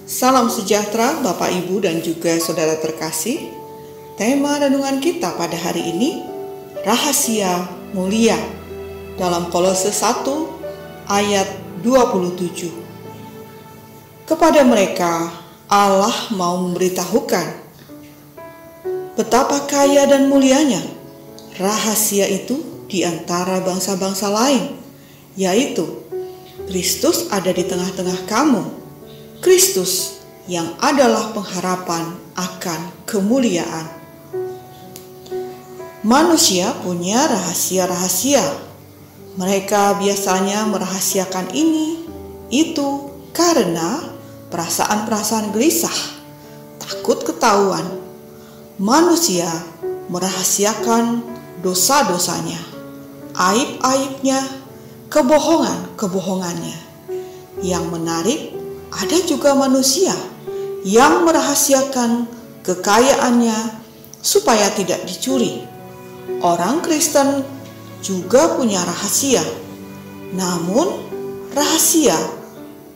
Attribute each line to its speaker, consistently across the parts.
Speaker 1: Salam sejahtera Bapak Ibu dan juga saudara terkasih. Tema renungan kita pada hari ini, rahasia mulia, dalam Kolose 1 ayat 27. Kepada mereka Allah mau memberitahukan betapa kaya dan mulianya rahasia itu di antara bangsa-bangsa lain, yaitu Kristus ada di tengah-tengah kamu. Kristus yang adalah pengharapan akan kemuliaan. Manusia punya rahasia-rahasia. Mereka biasanya merahasiakan ini, itu karena perasaan-perasaan gelisah, takut ketahuan. Manusia merahasiakan dosa-dosanya, aib-aibnya, kebohongan-kebohongannya. Yang menarik, ada juga manusia yang merahasiakan kekayaannya supaya tidak dicuri. Orang Kristen juga punya rahasia. Namun, rahasia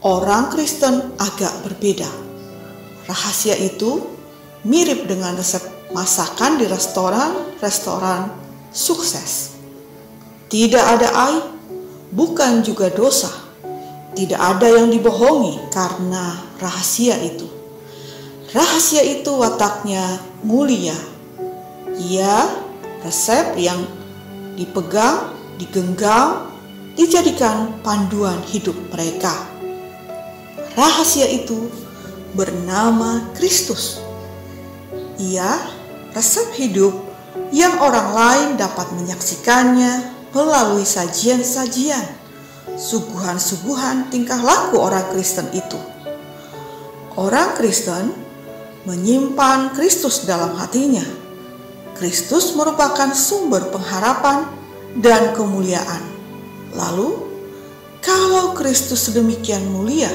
Speaker 1: orang Kristen agak berbeda. Rahasia itu mirip dengan resep masakan di restoran sukses. Tidak ada aib, bukan juga dosa. Tidak ada yang dibohongi karena rahasia itu. Rahasia itu wataknya mulia. Ia resep yang dipegang, digenggam, dijadikan panduan hidup mereka. Rahasia itu bernama Kristus. Ia resep hidup yang orang lain dapat menyaksikannya melalui sajian-sajian, suguhan-suguhan tingkah laku orang Kristen itu. Orang Kristen menyimpan Kristus dalam hatinya. Kristus merupakan sumber pengharapan dan kemuliaan. Lalu, kalau Kristus sedemikian mulia,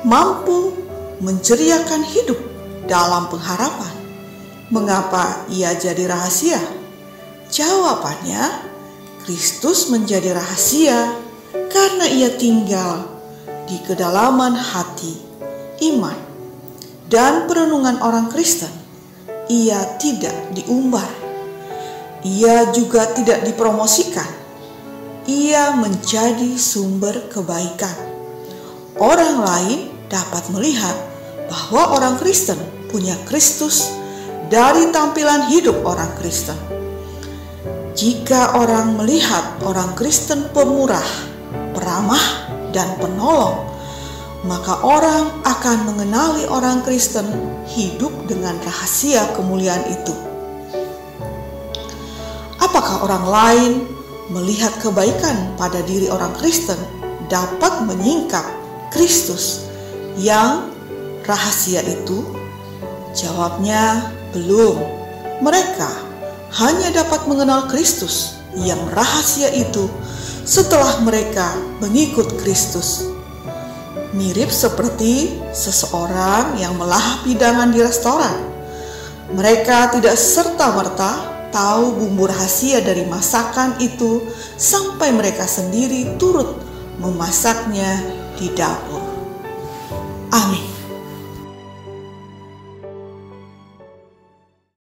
Speaker 1: mampu menceriakan hidup dalam pengharapan, mengapa ia jadi rahasia? Jawabannya, Kristus menjadi rahasia karena ia tinggal di kedalaman hati, iman, dan perenungan orang Kristen. Ia tidak diumbar. Ia juga tidak dipromosikan. Ia menjadi sumber kebaikan. Orang lain dapat melihat bahwa orang Kristen punya Kristus dari tampilan hidup orang Kristen. Jika orang melihat orang Kristen pemurah, peramah, dan penolong, maka orang akan mengenali orang Kristen hidup dengan rahasia kemuliaan itu. Apakah orang lain melihat kebaikan pada diri orang Kristen dapat menyingkap Kristus yang rahasia itu? Jawabnya belum. Mereka hanya dapat mengenal Kristus yang rahasia itu setelah mereka mengikut Kristus. Mirip seperti seseorang yang melahap hidangan di restoran. Mereka tidak serta-merta tahu bumbu rahasia dari masakan itu sampai mereka sendiri turut memasaknya di dapur. Amin.